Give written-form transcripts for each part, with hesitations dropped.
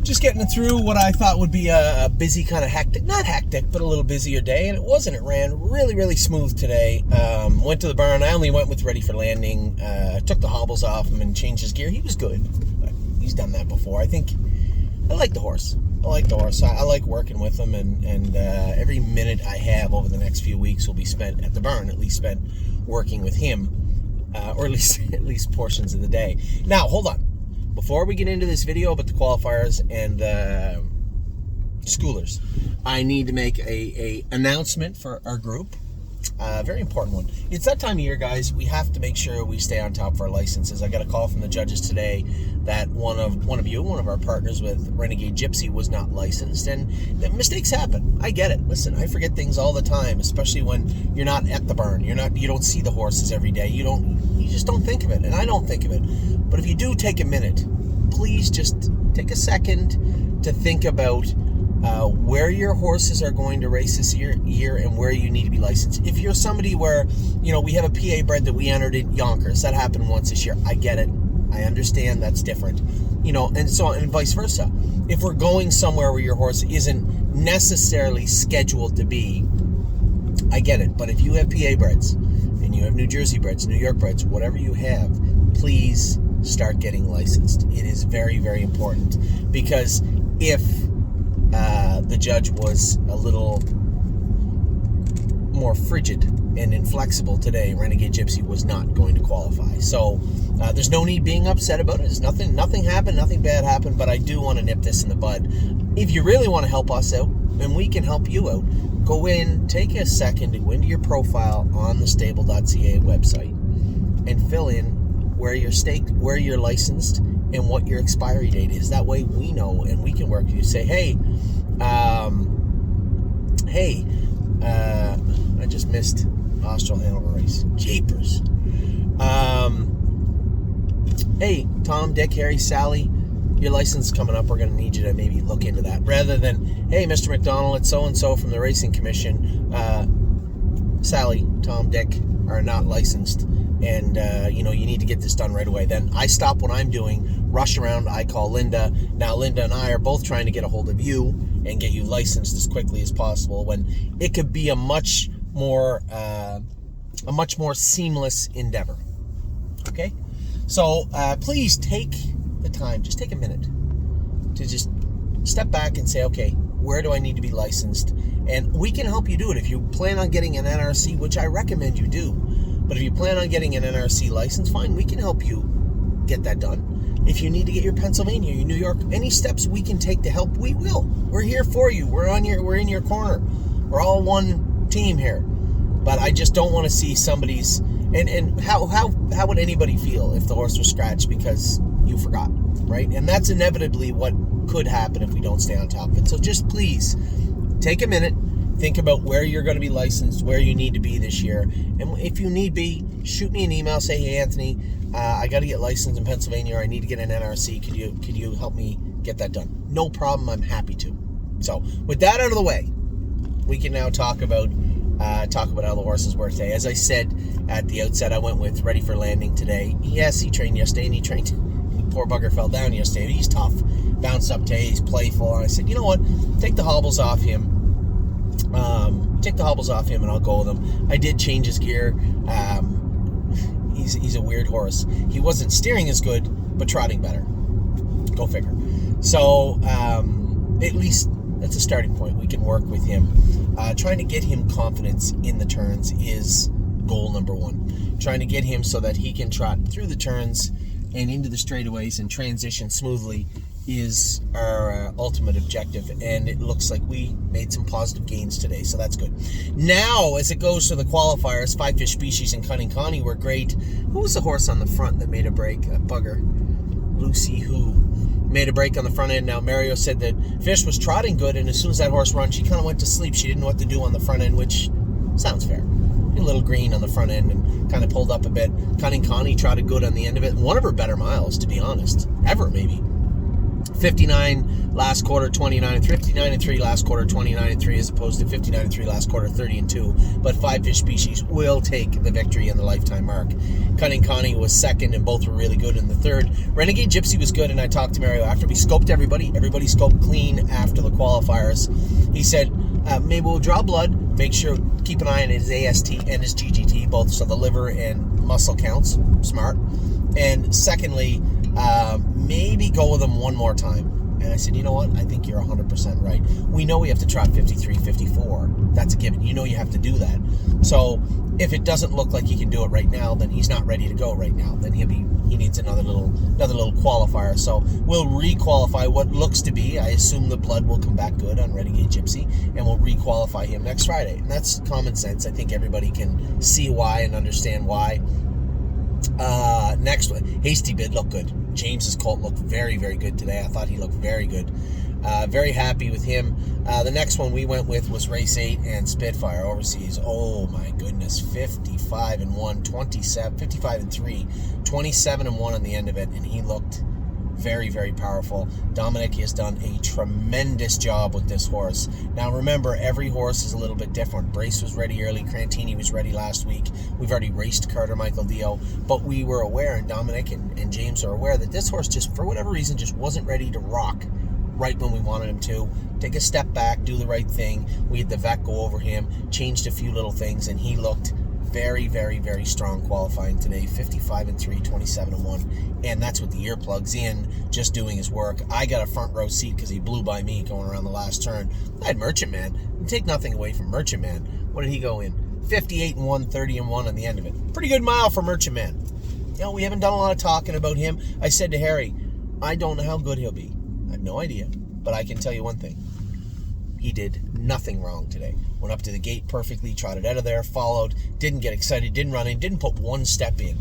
Just getting through what I thought would be a busy, kind of hectic, not hectic, but a little busier day, and it wasn't. It ran really, really smooth today. Went to the barn. I only went with ready for landing. Took the hobbles off him and changed his gear. He was good. He's done that before. I think I like the horse. I like working with him, and every minute I have over the next few weeks will be spent at the barn, at least spent working with him, or at least portions of the day. Now, hold on. Before we get into this video about the qualifiers and schoolers, I need to make a announcement for our group. Very important one. It's that time of year, guys. We have to make sure we stay on top of our licenses. I got a call from the judges today that one of our partners with Renegade Gypsy was not licensed, and mistakes happen. I get it. Listen, I forget things all the time, especially when you're not at the barn. You don't see the horses every day. You just don't think of it, and I don't think of it. But if you do take a minute, please just take a second to think about where your horses are going to race this year and where you need to be licensed. If you're somebody where, we have a PA bred that we entered in Yonkers, that happened once this year. I get it. I understand that's different. And vice versa. If we're going somewhere where your horse isn't necessarily scheduled to be, I get it. But if you have PA breds and you have New Jersey breds, New York breds, whatever you have, please start getting licensed. It is very, very important, because if the judge was a little more frigid and inflexible today, Renegade Gypsy was not going to qualify. So there's no need being upset about it. There's nothing happened, nothing bad happened, but I do want to nip this in the bud. If you really want to help us out, and we can help you out, go in, take a second to go into your profile on the stable.ca website and fill in where you're staked, where you're licensed, and what your expiry date is. That way we know, and we can work with you. Say, hey, I just missed Austral Hanover race. Japers. Hey, Tom, Dick, Harry, Sally, your license is coming up. We're going to need you to maybe look into that. Rather than, hey, Mr. McDonald, it's so-and-so from the Racing Commission. Sally, Tom, Dick are not licensed, and you need to get this done right away. Then I stop what I'm doing, rush around, I call Linda. Now Linda and I are both trying to get a hold of you and get you licensed as quickly as possible, when it could be a much more seamless endeavor. Okay, so please take the time, just take a minute to just step back and say, okay, where do I need to be licensed? And we can help you do it. If you plan on getting an NRC, which I recommend you do, but if you plan on getting an NRC license, fine, we can help you get that done. If you need to get your Pennsylvania, your New York, any steps we can take to help, we will. We're here for you. We're in your corner. We're all one team here. But I just don't want to see somebody's, and how would anybody feel if the horse was scratched because you forgot, right? And that's inevitably what could happen if we don't stay on top of it. So just please take a minute, think about where you're going to be licensed, where you need to be this year. And if you need be, shoot me an email, say, hey, Anthony, I got to get licensed in Pennsylvania, or I need to get an NRC. Could you help me get that done? No problem. I'm happy to. So with that out of the way, we can now talk about how the horses were today. As I said at the outset, I went with Ready for Landing today. Yes, he trained yesterday, and he trained. Poor bugger fell down yesterday. He's tough. Bounced up today. He's playful. And I said, you know what? Take the hobbles off him. And I'll go with him. I did change his gear. He's a weird horse. He wasn't steering as good, but trotting better. Go figure. So at least that's a starting point. We can work with him. Trying to get him confidence in the turns is goal number one. Trying to get him so that he can trot through the turns and into the straightaways and transition smoothly is our ultimate objective, and it looks like we made some positive gains today, so that's good. Now, as it goes to the qualifiers, Five Fish Species and Cunning Connie were great. Who was the horse on the front that made a break? A bugger. Lucy Who made a break on the front end. Now, Mario said that Fish was trotting good, and as soon as that horse run, she kind of went to sleep. She didn't know what to do on the front end, which sounds fair. A little green on the front end and kind of pulled up a bit. Cunning Connie trotted good on the end of it. One of her better miles, to be honest, ever maybe. 59 last quarter, 29 and 59 and 3 last quarter, 29 and 3, as opposed to 59 and 3 last quarter, 30 and 2. But 5 fish species will take the victory in the lifetime mark. Cunning Connie was second, and both were really good in the third. Renegade Gypsy was good, and I talked to Mario after we scoped everybody. Everybody scoped clean after the qualifiers. He said, maybe we'll draw blood, make sure, keep an eye on his AST and his GGT, both, so the liver and muscle counts. Smart. And secondly, maybe go with him one more time. And I said, you know what? I think you're 100% right. We know we have to trot 53, 54. That's a given. You know you have to do that. So if it doesn't look like he can do it right now, then he's not ready to go right now. Then he needs another little qualifier. So we'll re-qualify what looks to be. I assume the blood will come back good on Renegade Gypsy, and we'll re-qualify him next Friday. And that's common sense. I think everybody can see why and understand why. Next one, Hasty Bid looked good. James's colt looked very, very good today. I thought he looked very good. Very happy with him. The next one we went with was Race 8 and Spitfire Overseas. Oh my goodness, 55 and 1, 27, 55 and 3, 27 and 1 on the end of it, and he looked very, very powerful. Dominic has done a tremendous job with this horse. Now remember, every horse is a little bit different. Brace was ready early. Crantini was ready last week. We've already raced Carter Michael Dio, but we were aware, and Dominic and James are aware, that this horse just, for whatever reason, just wasn't ready to rock right when we wanted him to. Take a step back, do the right thing. We had the vet go over him, changed a few little things, and he looked very, very, very strong qualifying today. 55 and 3, 27 and 1, and that's with the earplugs in, just doing his work. I got a front row seat because he blew by me going around the last turn. I had Merchant Man. Take nothing away from Merchant Man. What did he go in? 58 and 1, 30 and 1 on the end of it. Pretty good mile for Merchant Man. You know, we haven't done a lot of talking about him. I said to Harry, I don't know how good he'll be. I have no idea, but I can tell you one thing. He did nothing wrong today. Went up to the gate perfectly, trotted out of there, followed, didn't get excited, didn't run in, didn't put one step in,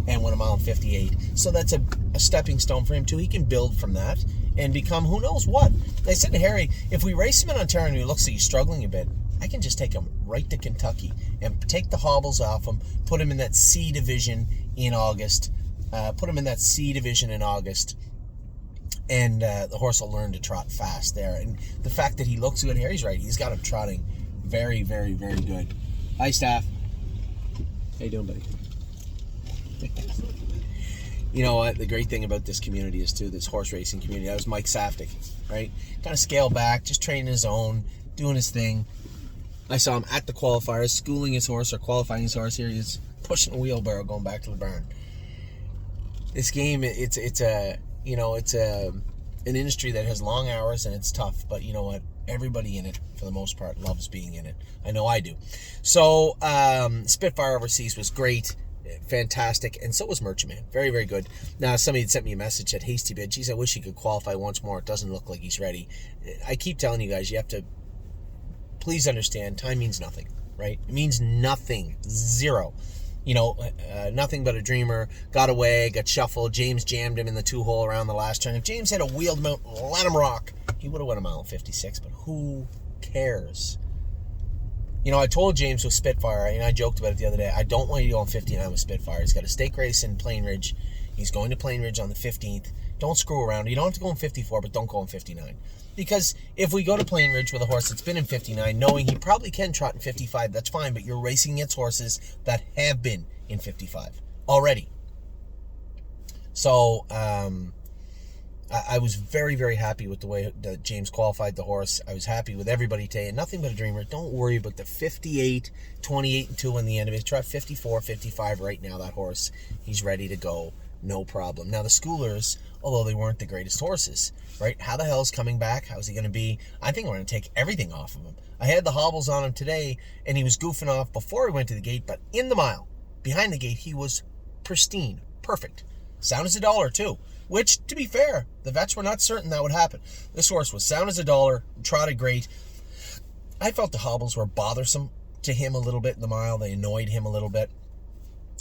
and went a mile and 58. So that's a stepping stone for him too. He can build from that and become who knows what. I said to Harry, if we race him in Ontario and he looks like he's struggling a bit, I can just take him right to Kentucky and take the hobbles off him, put him in that C division in August, and the horse will learn to trot fast there. And the fact that he looks good, Harry's right. He's got him trotting very, very, very good. Hi, staff. How you doing, buddy? You know what? The great thing about this community is, too, this horse racing community. That was Mike Saftik, right? Kind of scaled back, just training his own, doing his thing. I saw him at the qualifiers, schooling his horse or qualifying his horse. Here he is pushing a wheelbarrow going back to the barn. This game, it's an industry that has long hours and it's tough, but you know what? Everybody in it, for the most part, loves being in it. I know I do. So, Spitfire Overseas was great, fantastic, and so was Merchant Man. Very, very good. Now, somebody had sent me a message at Hasty Bid. Geez, I wish he could qualify once more. It doesn't look like he's ready. I keep telling you guys, you have to please understand, time means nothing, right? It means nothing. Zero. You know, nothing but a dreamer. Got away, got shuffled. James jammed him in the 2-hole around the last turn. If James had a wheeled him out, let him rock, he would have won a mile 56, but who cares? You know, I told James with Spitfire, and I joked about it the other day, I don't want you to go on 59 with Spitfire. He's got a stake race in Plain Ridge. He's going to Plain Ridge on the 15th. Don't screw around. You don't have to go in 54, but don't go in 59. Because if we go to Plain Ridge with a horse that's been in 59, knowing he probably can trot in 55, that's fine, but you're racing against horses that have been in 55 already. So, I was very, very happy with the way that James qualified the horse. I was happy with everybody today, and nothing but a dreamer. Don't worry about the 58, 28 and 2 on the end of it. Try 54, 55 right now, that horse. He's ready to go. No problem. Now, the schoolers, although they weren't the greatest horses, right? How the hell is coming back? How's he going to be? I think we're going to take everything off of him. I had the hobbles on him today, and he was goofing off before he went to the gate, but in the mile, behind the gate, he was pristine, perfect. Sound as a dollar, too, which, to be fair, the vets were not certain that would happen. This horse was sound as a dollar, trotted great. I felt the hobbles were bothersome to him a little bit in the mile. They annoyed him a little bit.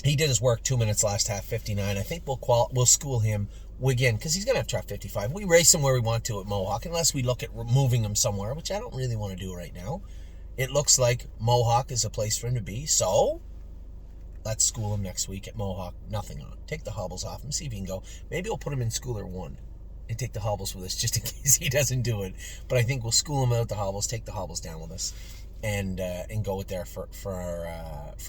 He did his work 2 minutes last half, 59. I think we'll school him again because he's going to have to trot 55. We race him where we want to at Mohawk unless we look at moving him somewhere, which I don't really want to do right now. It looks like Mohawk is a place for him to be, so let's school him next week at Mohawk. Nothing on. Take the hobbles off him, see if he can go. Maybe we'll put him in Schooler 1 and take the hobbles with us just in case he doesn't do it. But I think we'll school him out the hobbles, take the hobbles down with us, and go with there for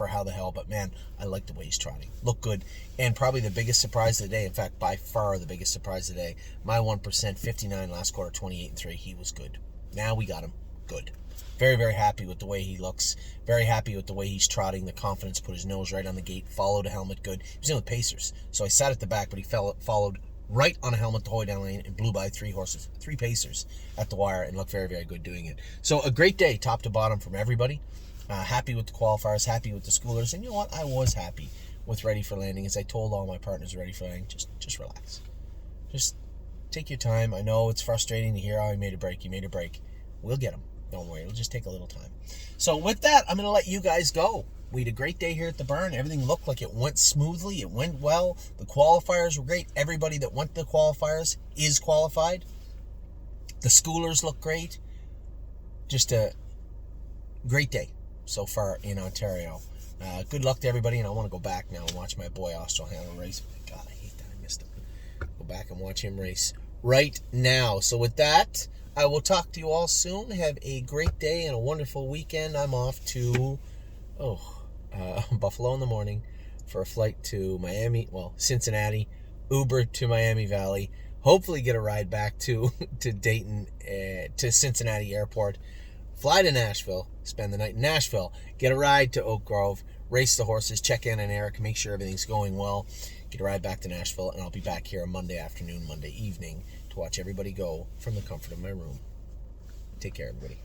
how the hell. But man, I like the way he's trotting. Look good. And probably the biggest surprise of the day, in fact, by far the biggest surprise of the day, my 1%, 59 last quarter, 28-3. He was good. Now we got him. Good. Very, very happy with the way he looks. Very happy with the way he's trotting. The confidence, put his nose right on the gate, followed a helmet good. He was in with Pacers, so I sat at the back, but he followed right on a helmet the whole way down lane and blew by 3 horses, 3 Pacers at the wire, and looked very, very good doing it. So a great day, top to bottom, from everybody. Happy with the qualifiers, happy with the schoolers, and you know what? I was happy with Ready for Landing. As I told all my partners Ready for Landing, just relax. Just take your time. I know it's frustrating to hear, oh, he made a break, We'll get him. Don't worry, it'll just take a little time. So with that, I'm going to let you guys go. We had a great day here at the barn. Everything looked like it went smoothly. It went well. The qualifiers were great. Everybody that went to the qualifiers is qualified. The schoolers look great. Just a great day so far in Ontario. Good luck to everybody, and I want to go back now and watch my boy Osterhammer race. God, I hate that I missed him. Go back and watch him race right now. So with that, I will talk to you all soon. Have a great day and a wonderful weekend. I'm off to Buffalo in the morning for a flight to Cincinnati, Uber to Miami Valley, hopefully get a ride back to Dayton, to Cincinnati Airport, fly to Nashville, spend the night in Nashville, get a ride to Oak Grove, race the horses, check in on Eric, make sure everything's going well, get a ride back to Nashville, and I'll be back here Monday afternoon, Monday evening to watch everybody go from the comfort of my room. Take care, everybody.